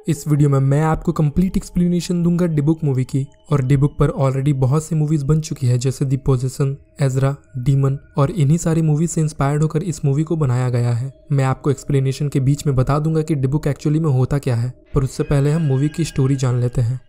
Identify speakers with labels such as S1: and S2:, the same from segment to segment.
S1: इस वीडियो में मैं आपको कंप्लीट एक्सप्लेनेशन दूंगा डिबुक मूवी की। और डिबुक पर ऑलरेडी बहुत सी मूवीज बन चुकी है, जैसे द पोजेशन, एजरा, डीमन, और इन्हीं सारी मूवी से इंस्पायर्ड होकर इस मूवी को बनाया गया है। मैं आपको एक्सप्लेनेशन के बीच में बता दूंगा कि डिबुक एक्चुअली में होता क्या है, पर उससे पहले हम मूवी की स्टोरी जान लेते हैं।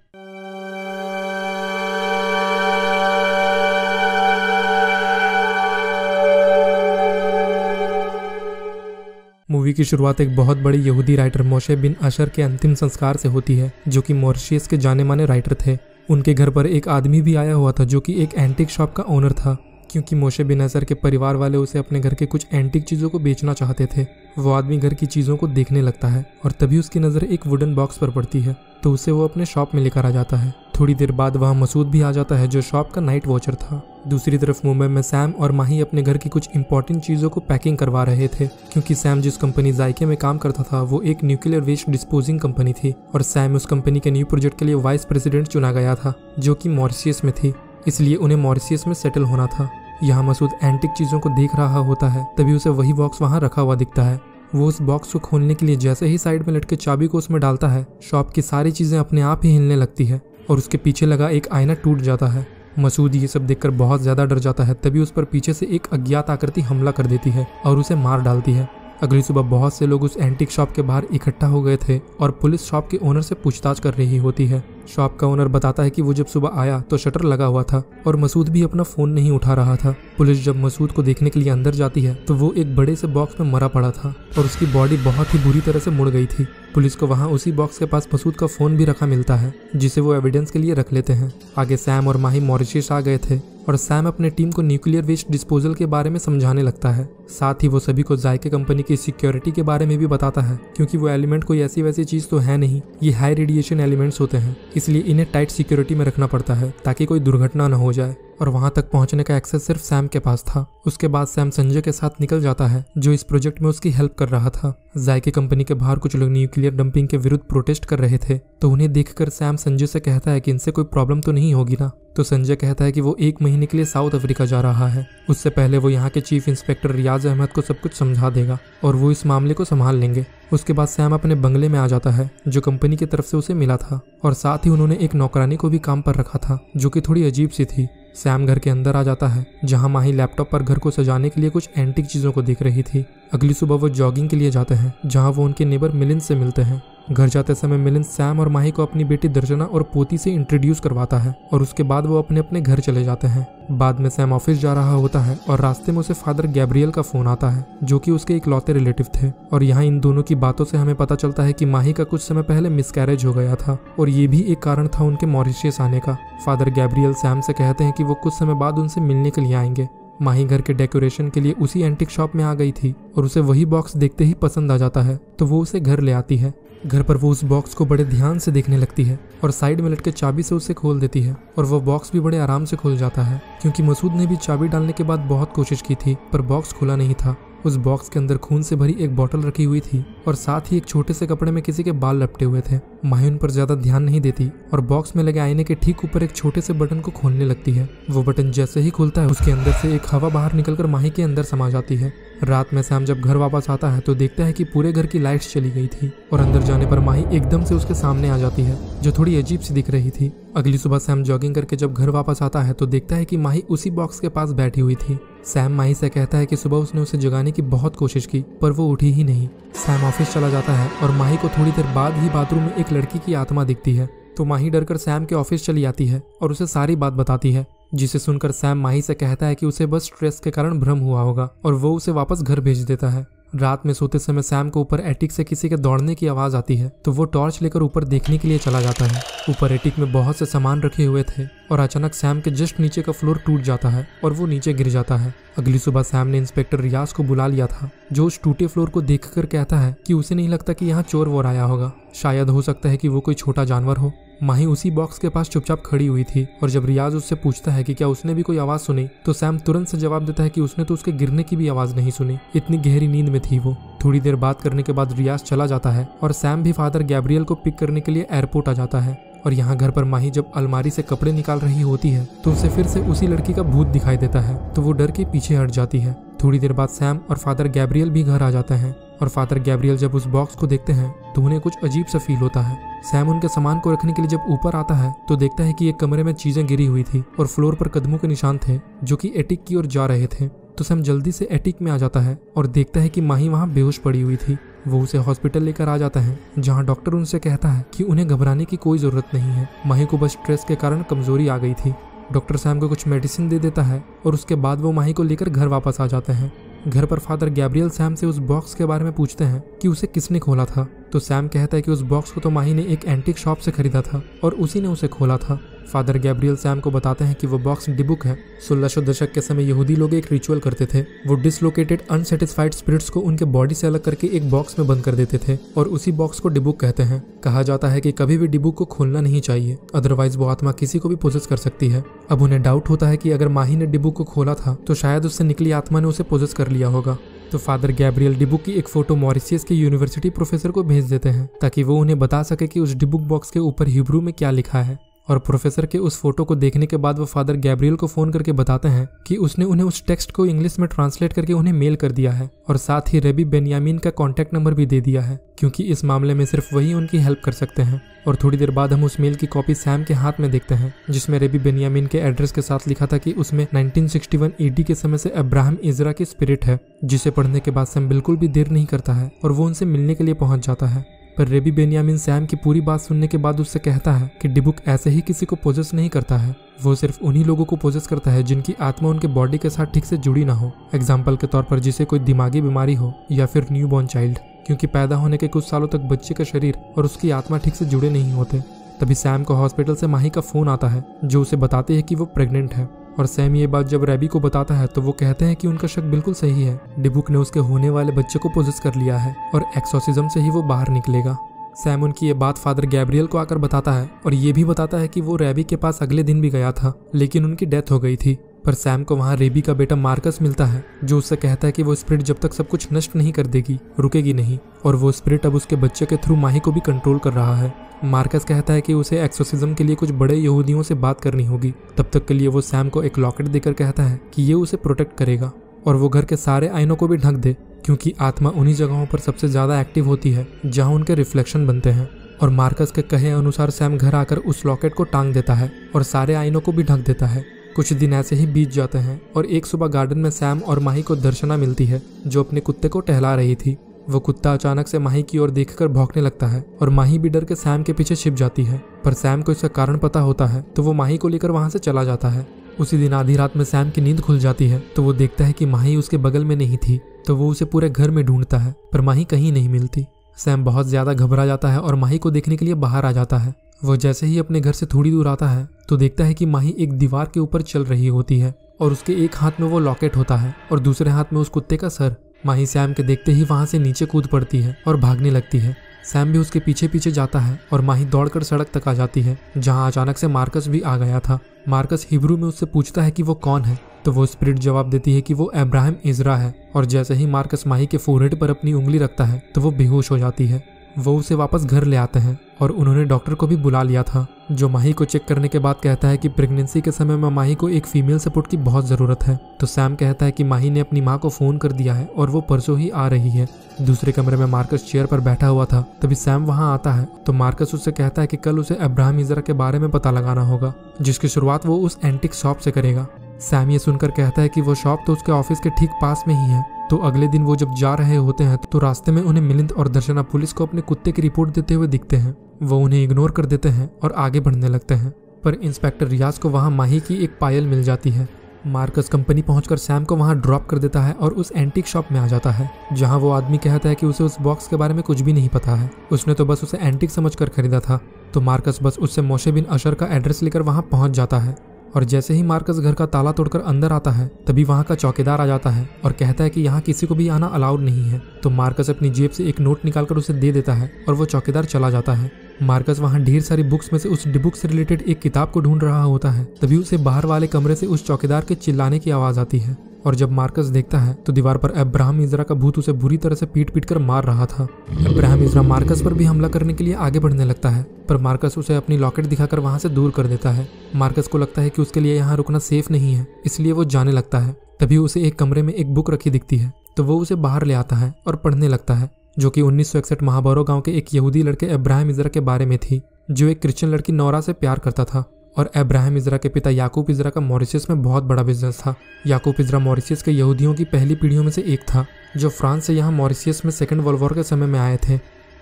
S1: मूवी की शुरुआत एक बहुत बड़े यहूदी राइटर मोशे बिन अशर के अंतिम संस्कार से होती है, जो कि मॉरिशस के जाने माने राइटर थे। उनके घर पर एक आदमी भी आया हुआ था जो कि एक एंटीक शॉप का ओनर था, क्योंकि मोशे बिन अशर के परिवार वाले उसे अपने घर के कुछ एंटीक चीज़ों को बेचना चाहते थे। वो आदमी घर की चीज़ों को देखने लगता है और तभी उसकी नज़र एक वुडन बॉक्स पर पड़ती है, तो उसे वो अपने शॉप में लेकर आ जाता है। थोड़ी देर बाद वहाँ मसूद भी आ जाता है, जो शॉप का नाइट वॉचर था। दूसरी तरफ मुंबई में सैम और माही अपने घर की कुछ इंपॉर्टेंट चीज़ों को पैकिंग करवा रहे थे, क्योंकि सैम जिस कंपनी जायके में काम करता था वो एक न्यूक्लियर वेस्ट डिस्पोजिंग कंपनी थी, और सैम उस कंपनी के न्यू प्रोजेक्ट के लिए वाइस प्रेसिडेंट चुना गया था, जो कि मॉरिशस में थी, इसलिए उन्हें मॉरिशस में सेटल होना था। यहाँ मसूद एंटिक चीज़ों को देख रहा होता है, तभी उसे वही बॉक्स वहाँ रखा हुआ दिखता है। वो उस बॉक्स को खोलने के लिए जैसे ही साइड में लटके चाबी को उसमें डालता है, शॉप की सारी चीज़ें अपने आप ही हिलने लगती है और उसके पीछे लगा एक आईना टूट जाता है। मसूद ये सब देखकर बहुत ज़्यादा डर जाता है। तभी उस पर पीछे से एक अज्ञात आकृति हमला कर देती है और उसे मार डालती है। अगली सुबह बहुत से लोग उस एंटीक शॉप के बाहर इकट्ठा हो गए थे और पुलिस शॉप के ओनर से पूछताछ कर रही होती है। शॉप का ओनर बताता है कि वो जब सुबह आया तो शटर लगा हुआ था और मसूद भी अपना फ़ोन नहीं उठा रहा था। पुलिस जब मसूद को देखने के लिए अंदर जाती है तो वो एक बड़े से बॉक्स में मरा पड़ा था और उसकी बॉडी बहुत ही बुरी तरह से मुड़ गई थी। पुलिस को वहाँ उसी बॉक्स के पास मसूद का फ़ोन भी रखा मिलता है, जिसे वो एविडेंस के लिए रख लेते हैं। आगे सैम और माही मॉरिशस आ गए थे और सैम अपने टीम को न्यूक्लियर वेस्ट डिस्पोजल के बारे में समझाने लगता है। साथ ही वो सभी को जायके कंपनी की सिक्योरिटी के बारे में भी बताता है, क्योंकि वो एलिमेंट कोई ऐसी वैसी चीज़ तो है नहीं, ये हाई रेडिएशन एलिमेंट्स होते हैं, इसलिए इन्हें टाइट सिक्योरिटी में रखना पड़ता है ताकि कोई दुर्घटना न हो जाए। और वहां तक पहुंचने का एक्सेस सिर्फ सैम के पास था। उसके बाद सैम संजय के साथ निकल जाता है, जो इस प्रोजेक्ट में उसकी हेल्प कर रहा था। जायके कंपनी के बाहर कुछ लोग न्यूक्लियर डंपिंग के विरुद्ध प्रोटेस्ट कर रहे थे, तो उन्हें देखकर सैम संजय से कहता है कि इनसे कोई प्रॉब्लम तो नहीं होगी ना। तो संजय कहता है कि वो 1 महीने के लिए साउथ अफ्रीका जा रहा है, उससे पहले वो यहाँ के चीफ इंस्पेक्टर रियाज अहमद को सब कुछ समझा देगा और वो इस मामले को संभाल लेंगे। उसके बाद सैम अपने बंगले में आ जाता है, जो कंपनी की तरफ से उसे मिला था, और साथ ही उन्होंने एक नौकरानी को भी काम पर रखा था, जो कि थोड़ी अजीब सी थी। सैम घर के अंदर आ जाता है, जहां माही लैपटॉप पर घर को सजाने के लिए कुछ एंटीक चीज़ों को देख रही थी। अगली सुबह वो जॉगिंग के लिए जाते हैं, जहां वो उनके नेबर मिलिंद से मिलते हैं। घर जाते समय मिलिंद सैम और माही को अपनी बेटी दर्शना और पोती से इंट्रोड्यूस करवाता है और उसके बाद वो अपने अपने घर चले जाते हैं। बाद में सैम ऑफिस जा रहा होता है और रास्ते में उसे फादर गैब्रियल का फोन आता है, जो कि उसके इकलौते रिलेटिव थे। और यहाँ इन दोनों की बातों से हमें पता चलता है कि माही का कुछ समय पहले मिसकैरेज हो गया था और ये भी एक कारण था उनके मॉरिशस आने का। फादर गैब्रियल सैम से कहते हैं कि वो कुछ समय बाद उनसे मिलने के लिए आएंगे। माही घर के डेकोरेशन के लिए उसी एंटीक शॉप में आ गई थी और उसे वही बॉक्स देखते ही पसंद आ जाता है, तो वो उसे घर ले आती है। घर पर वो उस बॉक्स को बड़े ध्यान से देखने लगती है और साइड में लटके चाबी से उसे खोल देती है, और वो बॉक्स भी बड़े आराम से खुल जाता है, क्योंकि मसूद ने भी चाबी डालने के बाद बहुत कोशिश की थी, पर बॉक्स खुला नहीं था। उस बॉक्स के अंदर खून से भरी एक बोतल रखी हुई थी और साथ ही एक छोटे से कपड़े में किसी के बाल लपटे हुए थे। माही उन पर ज्यादा ध्यान नहीं देती और बॉक्स में लगे आईने के ठीक ऊपर एक छोटे से बटन को खोलने लगती है। वो बटन जैसे ही खुलता है, उसके अंदर से एक हवा बाहर निकलकर माही के अंदर समा जाती है। रात में सैम जब घर वापस आता है तो देखता है कि पूरे घर की लाइट्स चली गई थी और अंदर जाने पर माही एकदम से उसके सामने आ जाती है, जो थोड़ी अजीब सी दिख रही थी। अगली सुबह सैम जॉगिंग करके जब घर वापस आता है तो देखता है कि माही उसी बॉक्स के पास बैठी हुई थी। सैम माही से कहता है कि सुबह उसने उसे जगाने की बहुत कोशिश की, पर वो उठी ही नहीं। सैम ऑफिस चला जाता है और माही को थोड़ी देर बाद ही बाथरूम में एक लड़की की आत्मा दिखती है, तो माही डरकर सैम के ऑफिस चली आती है और उसे सारी बात बताती है, जिसे सुनकर सैम माही से कहता है कि उसे बस स्ट्रेस के कारण भ्रम हुआ होगा और वो उसे वापस घर भेज देता है। रात में सोते समय सैम को ऊपर एटिक से किसी के दौड़ने की आवाज़ आती है, तो वो टॉर्च लेकर ऊपर देखने के लिए चला जाता है। ऊपर एटिक में बहुत से सामान रखे हुए थे और अचानक सैम के जस्ट नीचे का फ्लोर टूट जाता है और वो नीचे गिर जाता है। अगली सुबह सैम ने इंस्पेक्टर रियाज को बुला लिया था, जो उस टूटे फ्लोर को देखकर कहता है कि उसे नहीं लगता कि यहाँ चोर वोर आया होगा, शायद हो सकता है कि वो कोई छोटा जानवर हो। माही उसी बॉक्स के पास चुपचाप खड़ी हुई थी और जब रियाज उससे पूछता है कि क्या उसने भी कोई आवाज़ सुनी, तो सैम तुरंत से जवाब देता है कि उसने तो उसके गिरने की भी आवाज़ नहीं सुनी, इतनी गहरी नींद में थी वो। थोड़ी देर बात करने के बाद रियाज चला जाता है और सैम भी फादर गैब्रियल को पिक करने के लिए एयरपोर्ट आ जाता है। और यहाँ घर पर माही जब अलमारी से कपड़े निकाल रही होती है तो उसे फिर से उसी लड़की का भूत दिखाई देता है, तो वो डर के पीछे हट जाती है। थोड़ी देर बाद सैम और फादर गैब्रियल भी घर आ जाते हैं और फादर गैब्रियल जब उस बॉक्स को देखते हैं तो उन्हें कुछ अजीब सा फील होता है। सैम उनके सामान को रखने के लिए जब ऊपर आता है तो देखता है कि एक कमरे में चीजें गिरी हुई थी और फ्लोर पर कदमों के निशान थे जो कि एटिक की ओर जा रहे थे। तो सैम जल्दी से एटिक में आ जाता है और देखता है कि माही वहाँ बेहोश पड़ी हुई थी। वो उसे हॉस्पिटल लेकर आ जाता है जहाँ डॉक्टर उनसे कहता है कि उन्हें घबराने की कोई जरूरत नहीं है, माही को बस स्ट्रेस के कारण कमजोरी आ गई थी। डॉक्टर सैम को कुछ मेडिसिन दे देता है और उसके बाद वो माही को लेकर घर वापस आ जाते हैं। घर पर फादर गैब्रियल सैम से उस बॉक्स के बारे में पूछते हैं कि उसे किसने खोला था। तो सैम कहता है कि उस बॉक्स को तो माही ने एक एंटीक शॉप से खरीदा था और उसी ने उसे खोला था। फादर गैब्रियल सैम को बताते हैं कि वो बॉक्स डिबुक है। 1600 दशक के समय यहूदी लोग एक रिचुअल करते थे। वो डिसलोकेटेड अनसेटिस्फाइड स्पिरिट्स को उनके बॉडी से अलग करके एक बॉक्स में बंद कर देते थे और उसी बॉक्स को डिबुक कहते हैं। कहा जाता है कि कभी भी डिबुक को खोलना नहीं चाहिए, अदरवाइज वो आत्मा किसी को भी पोजेस कर सकती है। अब उन्हें डाउट होता है कि अगर माही ने डिबुक को खोला था तो शायद उससे निकली आत्मा ने उसे पोजेस कर लिया होगा। तो फादर गैब्रियल डिबुक की एक फोटो मॉरिशियस के यूनिवर्सिटी प्रोफेसर को भेज देते हैं ताकि वो उन्हें बता सके कि उस डिबुक बॉक्स के ऊपर हिब्रू में क्या लिखा है। और प्रोफेसर के उस फोटो को देखने के बाद वो फादर गैब्रियल को फोन करके बताते हैं कि उसने उन्हें उस टेक्स्ट को इंग्लिश में ट्रांसलेट करके उन्हें मेल कर दिया है और साथ ही रबी बेन्यामीन का कॉन्टैक्ट नंबर भी दे दिया है क्योंकि इस मामले में सिर्फ वही उनकी हेल्प कर सकते हैं। और थोड़ी देर बाद हम उस मेल की कॉपी सैम के हाथ में देखते हैं जिसमें रबी बेन्यामीन के एड्रेस के साथ लिखा था कि उसमें 1961 ईडी के समय से अब्राहम इजरा की स्पिरिट है, जिसे पढ़ने के बाद सैम बिल्कुल भी देर नहीं करता है और वो उनसे मिलने के लिए पहुंच जाता है। पर रबी बेन्यामीन सैम की पूरी बात सुनने के बाद उससे कहता है कि डिबुक ऐसे ही किसी को पोजेस नहीं करता है, वो सिर्फ उन्हीं लोगों को पोजेस करता है जिनकी आत्मा उनके बॉडी के साथ ठीक से जुड़ी ना हो। एग्जाम्पल के तौर पर जिसे कोई दिमागी बीमारी हो या फिर न्यूबॉर्न चाइल्ड, क्योंकि पैदा होने के कुछ सालों तक बच्चे का शरीर और उसकी आत्मा ठीक से जुड़े नहीं होते। तभी सैम को हॉस्पिटल से माही का फोन आता है जो उसे बताते हैं कि वो प्रेग्नेंट है। और सैम ये बात जब रैबी को बताता है तो वो कहते हैं कि उनका शक बिल्कुल सही है, डिबुक ने उसके होने वाले बच्चे को पोजेस कर लिया है और एक्सोर्सिज्म से ही वो बाहर निकलेगा। सैम उनकी ये बात फादर गैब्रियल को आकर बताता है और ये भी बताता है कि वो रैबी के पास अगले दिन भी गया था लेकिन उनकी डेथ हो गई थी। पर सैम को वहाँ रेबी का बेटा मार्कस मिलता है जो उससे कहता है कि वो स्पिरिट जब तक सब कुछ नष्ट नहीं कर देगी रुकेगी नहीं, और वो स्पिरिट अब उसके बच्चे के थ्रू माही को भी कंट्रोल कर रहा है। मार्कस कहता है कि उसे एक्सोर्सिज्म के लिए कुछ बड़े यहूदियों से बात करनी होगी। तब तक के लिए वो सैम को एक लॉकेट देकर कहता है कि ये उसे प्रोटेक्ट करेगा और वो घर के सारे आईनों को भी ढक दे क्योंकि आत्मा उन्हीं जगहों पर सबसे ज्यादा एक्टिव होती है जहां उनके रिफ्लेक्शन बनते हैं। और मार्कस के कहे अनुसार सैम घर आकर उस लॉकेट को टांग देता है और सारे आईनों को भी ढक देता है। कुछ दिन ऐसे ही बीत जाते हैं और एक सुबह गार्डन में सैम और माही को दर्शना मिलती है जो अपने कुत्ते को टहला रही थी। वो कुत्ता अचानक से माही की ओर देखकर भौंकने लगता है और माही भी डर के सैम के पीछे छिप जाती है। पर सैम को इसका कारण पता होता है तो वो माही को लेकर वहां से चला जाता है। उसी दिन आधी रात में सैम की नींद खुल जाती है तो वो देखता है कि माही उसके बगल में नहीं थी, तो वो उसे पूरे घर में ढूंढता है पर माही कहीं नहीं मिलती। सैम बहुत ज्यादा घबरा जाता है और माही को देखने के लिए बाहर आ जाता है। वो जैसे ही अपने घर से थोड़ी दूर आता है तो देखता है कि माही एक दीवार के ऊपर चल रही होती है और उसके एक हाथ में वो लॉकेट होता है और दूसरे हाथ में उस कुत्ते का सर। माही सैम के देखते ही वहां से नीचे कूद पड़ती है और भागने लगती है। सैम भी उसके पीछे पीछे जाता है और माही दौड़कर सड़क तक आ जाती है जहां अचानक से मार्कस भी आ गया था। मार्कस हिब्रू में उससे पूछता है कि वो कौन है, तो वो स्पिरिट जवाब देती है कि वो अब्राहम इजरा है। और जैसे ही मार्कस माही के फोरहेड पर अपनी उंगली रखता है तो वो बेहोश हो जाती है। वो उसे वापस घर ले आते हैं और उन्होंने डॉक्टर को भी बुला लिया था जो माही को चेक करने के बाद कहता है कि प्रेगनेंसी के समय में माही को एक फीमेल सपोर्ट की बहुत जरूरत है। तो सैम कहता है कि माही ने अपनी माँ को फोन कर दिया है और वो परसों ही आ रही है। दूसरे कमरे में मार्कस चेयर पर बैठा हुआ था, तभी सैम वहां आता है तो मार्कस उससे कहता है कि कल उसे अब्राहम इजरा के बारे में पता लगाना होगा जिसकी शुरुआत वो उस एंटिक शॉप से करेगा। सैम ये सुनकर कहता है कि वो शॉप तो उसके ऑफिस के ठीक पास में ही है। तो अगले दिन वो जब जा रहे होते हैं तो रास्ते में उन्हें मिलिंद और दर्शना पुलिस को अपने कुत्ते की रिपोर्ट देते हुए दिखते हैं। वो उन्हें इग्नोर कर देते हैं और आगे बढ़ने लगते हैं। पर इंस्पेक्टर रियाज को वहां माही की एक पायल मिल जाती है। मार्कस कंपनी पहुंचकर सैम को वहां ड्रॉप कर देता है और उस एंटीक शॉप में आ जाता है जहां वो आदमी कहता है कि उसे उस बॉक्स के बारे में कुछ भी नहीं पता है, उसने तो बस उसे एंटीक समझकर खरीदा था। तो मार्कस बस उससे मोशे बिन अशर का एड्रेस लेकर वहां पहुंच जाता है। और जैसे ही मार्कस घर का ताला तोड़कर अंदर आता है तभी वहां का चौकीदार आ जाता है और कहता है कि यहाँ किसी को भी आना अलाउड नहीं है। तो मार्कस अपनी जेब से एक नोट निकालकर उसे दे देता है और वो चौकीदार चला जाता है। मार्कस वहां ढेर सारी बुक्स में से उस डिबुक से रिलेटेड एक किताब को ढूंढ रहा होता है, तभी उसे बाहर वाले कमरे से उस चौकीदार के चिल्लाने की आवाज आती है और जब मार्कस देखता है तो दीवार पर अब्राहम इजरा का भूत उसे बुरी तरह से पीट पीट कर मार रहा था। अब्राहम इजरा मार्कस पर भी हमला करने के लिए आगे बढ़ने लगता है, पर मार्कस उसे अपनी लॉकेट दिखाकर वहां से दूर कर देता है। मार्कस को लगता है कि उसके लिए यहाँ रुकना सेफ नहीं है, इसलिए वो जाने लगता है। तभी उसे एक कमरे में एक बुक रखी दिखती है, तो वो उसे बाहर ले आता है और पढ़ने लगता है, जो कि 1961 महाबोरो गांव के एक यहूदी लड़के अब्राहम इजरा के बारे में थी, जो एक क्रिश्चियन लड़की नोरा से प्यार करता था। और अब्राहम इजरा के पिता याकूब इजरा का मॉरिशस में बहुत बड़ा बिजनेस था। याकूब इजरा मॉरिशस के यहूदियों की पहली पीढ़ियों में से एक था, जो फ्रांस से यहाँ मॉरिशस में सेकेंड वर्ल्ड वॉर के समय में आए थे।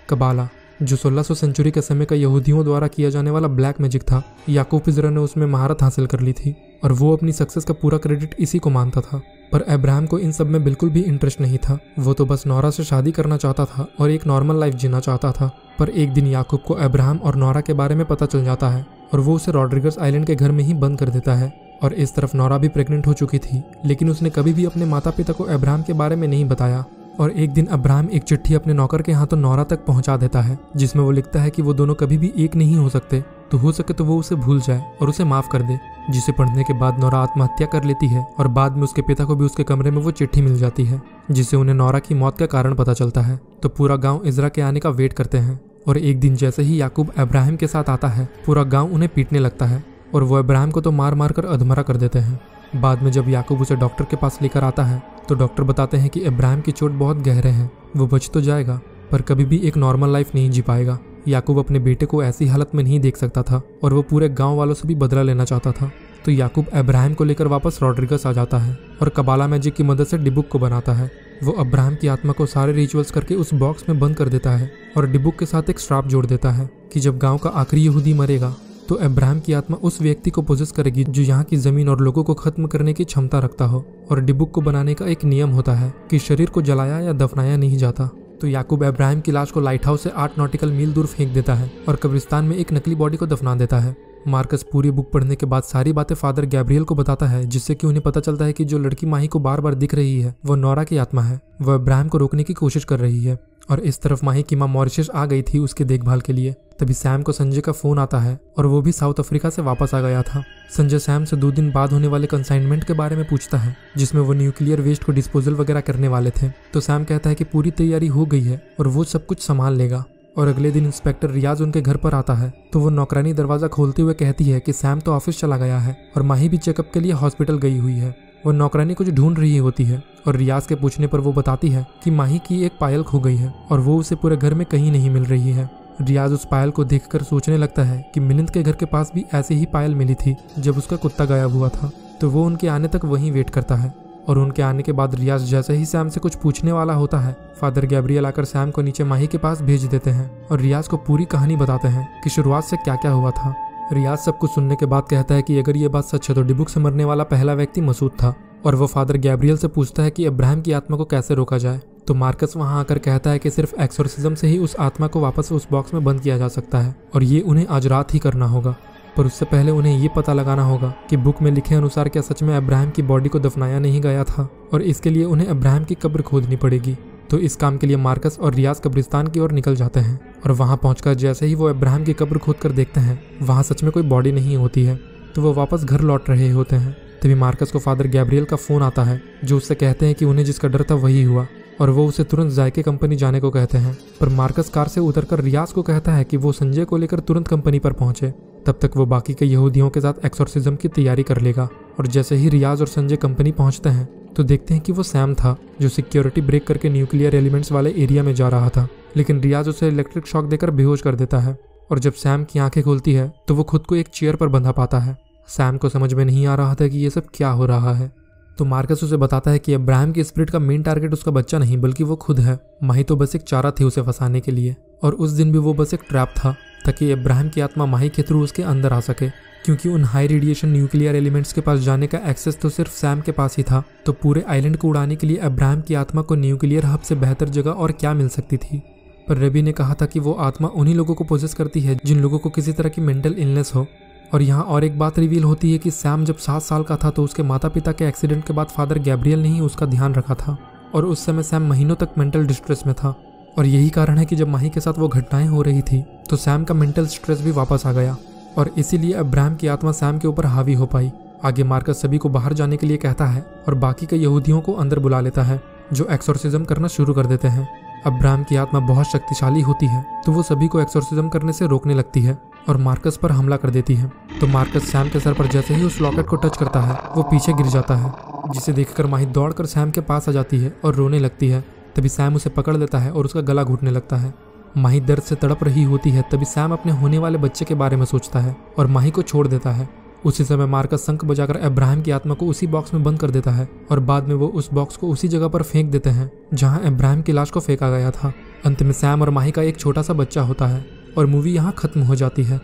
S1: कबाला, जो 1600 सेंचुरी के समय का यहूदियों द्वारा किया जाने वाला ब्लैक मैजिक था, याकूब इजरा ने उसमें महारत हासिल कर ली थी और वो अपनी सक्सेस का पूरा क्रेडिट इसी को मानता था। पर अब्राहम को इन सब में बिल्कुल भी इंटरेस्ट नहीं था। वो तो बस नोरा से शादी करना चाहता था और एक नॉर्मल लाइफ जीना चाहता था। पर एक दिन याकूब को अब्राहम और नोरा के बारे में पता चल जाता है और वो उसे रॉड्रिगस आइलैंड के घर में ही बंद कर देता है। और इस तरफ नोरा भी प्रेग्नेंट हो चुकी थी, लेकिन उसने कभी भी अपने माता पिता को अब्राहम के बारे में नहीं बताया। और एक दिन अब्राहम एक चिट्ठी अपने नौकर के हाथों नोरा तक पहुंचा देता है, जिसमें वो लिखता है कि वो दोनों कभी भी एक नहीं हो सकते, तो हो सके तो वो उसे भूल जाए और उसे माफ कर दे। जिसे पढ़ने के बाद नोरा आत्महत्या कर लेती है और बाद में उसके पिता को भी उसके कमरे में वो चिट्ठी मिल जाती है, जिससे उन्हें नोरा की मौत का कारण पता चलता है। तो पूरा गाँव इजरा के आने का वेट करते हैं। और एक दिन जैसे ही याकूब अब्राहम के साथ आता है, पूरा गाँव उन्हें पीटने लगता है और वो अब्राहम को तो मार मार कर अधमरा कर देते हैं। बाद में जब याकूब उसे डॉक्टर के पास लेकर आता है, तो डॉक्टर बताते हैं कि अब्राहम की चोट बहुत गहरे हैं, वो बच तो जाएगा पर कभी भी एक नॉर्मल लाइफ नहीं जी पाएगा। याकूब अपने बेटे को ऐसी हालत में नहीं देख सकता था और वो पूरे गांव वालों से भी बदला लेना चाहता था। तो याकूब अब्राहम को लेकर वापस रॉड्रिगस आ जाता है और कबाला मैजिक की मदद से डिबुक को बनाता है। वो अब्राहम की आत्मा को सारे रिचुअल्स करके उस बॉक्स में बंद कर देता है और डिबुक के साथ एक श्राप जोड़ देता है कि जब गाँव का आखिरी यहूदी मरेगा तो अब्राहम की आत्मा उस व्यक्ति को पोजेस करेगी जो यहाँ की जमीन और लोगों को खत्म करने की क्षमता रखता हो। और डिबुक को बनाने का एक नियम होता है कि शरीर को जलाया या दफनाया नहीं जाता। तो याकूब अब्राहम की लाश को लाइट हाउस से 8 नॉटिकल मील दूर फेंक देता है और कब्रिस्तान में एक नकली बॉडी को दफना देता है। मार्कस पूरी बुक पढ़ने के बाद सारी बातें फादर गैब्रियल को बताता है, जिससे कि उन्हें पता चलता है कि जो लड़की माही को बार बार दिख रही है वो नोरा की आत्मा है। वह अब्राहम को रोकने की कोशिश कर रही है। और इस तरफ माही की मां मॉरिशस आ गई थी उसके देखभाल के लिए। तभी सैम को संजय का फोन आता है और वो भी साउथ अफ्रीका से वापस आ गया था। संजय सैम से 2 दिन बाद होने वाले कंसाइनमेंट के बारे में पूछता है, जिसमें वो न्यूक्लियर वेस्ट को डिस्पोजल वगैरह करने वाले थे। तो सैम कहता है कि पूरी तैयारी हो गई है और वो सब कुछ संभाल लेगा। और अगले दिन इंस्पेक्टर रियाज उनके घर पर आता है, तो वो नौकरानी दरवाजा खोलते हुए कहती है कि सैम तो ऑफिस चला गया है और माही भी चेकअप के लिए हॉस्पिटल गई हुई है। वो नौकरानी कुछ ढूंढ रही होती है और रियाज के पूछने पर वो बताती है कि माही की एक पायल खो गई है और वो उसे पूरे घर में कहीं नहीं मिल रही है। रियाज उस पायल को देखकर सोचने लगता है कि मिलिंद के घर के पास भी ऐसी ही पायल मिली थी जब उसका कुत्ता गायब हुआ था। तो वो उनके आने तक वहीं वेट करता है। और उनके आने के बाद रियाज जैसे ही सैम से कुछ पूछने वाला होता है, फादर गैब्रियल आकर सैम को नीचे माही के पास भेज देते हैं और रियाज को पूरी कहानी बताते हैं कि शुरुआत से क्या क्या हुआ था। रियाज सब कुछ सुनने के बाद कहता है कि अगर ये बात सच है तो डिबुक से मरने वाला पहला व्यक्ति मसूद था। और वो फादर गैब्रियल से पूछता है कि अब्राहम की आत्मा को कैसे रोका जाए। तो मार्कस वहां आकर कहता है कि सिर्फ एक्सोर्सिज्म से ही उस आत्मा को वापस उस बॉक्स में बंद किया जा सकता है और ये उन्हें आज रात ही करना होगा। पर उससे पहले उन्हें ये पता लगाना होगा कि बुक में लिखे अनुसार क्या सच में अब्राहम की बॉडी को दफनाया नहीं गया था, और इसके लिए उन्हें अब्राहम की कब्र खोदनी पड़ेगी। तो इस काम के लिए मार्कस और रियाज कब्रिस्तान की ओर निकल जाते हैं और वहां पहुंचकर जैसे ही वो अब्राहम की कब्र खोदकर देखते हैं, वहां सच में कोई बॉडी नहीं होती है। तो वो वापस घर लौट रहे होते हैं। तभी मार्कस को फादर गैब्रियल का फोन आता है, जो उससे कहते हैं कि उन्हें जिसका डर था वही हुआ और वो उसे तुरंत जायके कंपनी जाने को कहते हैं। पर मार्कस कार से उतरकर रियाज को कहता है कि वो संजय को लेकर तुरंत कंपनी पर पहुंचे, तब तक वो बाकी के यहूदियों के साथ एक्सोर्सिज्म की तैयारी कर लेगा। और जैसे ही रियाज और संजय कंपनी पहुंचते हैं तो देखते हैं कि वो सैम था, जो सिक्योरिटी ब्रेक करके न्यूक्लियर एलिमेंट्स वाले एरिया में जा रहा था। लेकिन रियाज उसे इलेक्ट्रिक शॉक देकर बेहोश कर देता है और जब सैम की आंखें खुलती है तो वो खुद को एक चेयर पर बंधा पाता है। सैम को समझ में नहीं आ रहा था कि ये सब क्या हो रहा है। तो मार्कस उसे बताता है कि अब्राहम की स्पिरिट का मेन टारगेट उसका बच्चा नहीं बल्कि वो खुद है। माही तो बस एक चारा थी उसे फंसाने के लिए, और उस दिन भी वो बस एक ट्रैप था ताकि अब्राहम की आत्मा माही के थ्रू उसके अंदर आ सके। क्योंकि उन हाई रेडिएशन न्यूक्लियर एलिमेंट्स के पास जाने का एक्सेस तो सिर्फ सैम के पास ही था, तो पूरे आइलैंड को उड़ाने के लिए अब्राहम की आत्मा को न्यूक्लियर हब से बेहतर जगह और क्या मिल सकती थी। पर रवि ने कहा था कि वो आत्मा उन्हीं लोगों को पोजेस करती है जिन लोगों को किसी तरह की मेंटल इलनेस हो। और यहाँ और एक बात रिवील होती है कि सैम जब 7 साल का था तो उसके माता पिता के एक्सीडेंट के बाद फादर गैब्रियल ने ही उसका ध्यान रखा था, और उस समय सैम महीनों तक मेंटल डिस्ट्रेस में था। और यही कारण है कि जब माही के साथ वो घटनाएं हो रही थी तो सैम का मेंटल स्ट्रेस भी वापस आ गया, और इसीलिए अब्राहम की आत्मा सैम के ऊपर हावी हो पाई आगे मार्कस सभी को बाहर जाने के लिए कहता है और बाकी के यहूदियों को अंदर बुला लेता है, जो एक्सोर्सिज्म करना शुरू कर देते हैं। अब्राहम की आत्मा बहुत शक्तिशाली होती है, तो वो सभी को एक्सोर्सिज्म करने से रोकने लगती है और मार्कस पर हमला कर देती है। तो मार्कस सैम के सर पर जैसे ही उस लॉकेट को टच करता है, वो पीछे गिर जाता है, जिसे देखकर माही दौड़कर सैम के पास आ जाती है और रोने लगती है। तभी सैम उसे पकड़ लेता है और उसका गला घुटने लगता है। माही दर्द से तड़प रही होती है। तभी सैम अपने होने वाले बच्चे के बारे में सोचता है और माही को छोड़ देता है। उसी समय मार्कस शंख बजाकर अब्राहम की आत्मा को उसी बॉक्स में बंद कर देता है और बाद में वो उस बॉक्स को उसी जगह पर फेंक देते हैं जहां अब्राहम की लाश को फेंका गया था। अंत में सैम और माही का एक छोटा सा बच्चा होता है और मूवी यहाँ खत्म हो जाती है।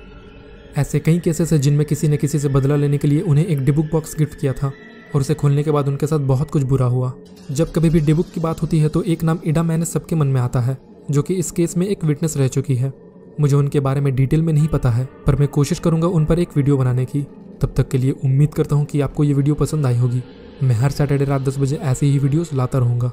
S1: ऐसे कई केसेस हैं जिनमें किसी ने किसी से बदला लेने के लिए उन्हें एक डिबुक बॉक्स गिफ्ट किया था और उसे खोलने के बाद उनके साथ बहुत कुछ बुरा हुआ। जब कभी भी डिबुक की बात होती है तो एक नाम इडा मैनेस सबके मन में आता है, जो कि इस केस में एक विटनेस रह चुकी है। मुझे उनके बारे में डिटेल में नहीं पता है, पर मैं कोशिश करूंगा उन पर एक वीडियो बनाने की। तब तक के लिए उम्मीद करता हूँ कि आपको ये वीडियो पसंद आई होगी। मैं हर सैटरडे रात 10 बजे ऐसे ही वीडियोस लाता रहूँगा।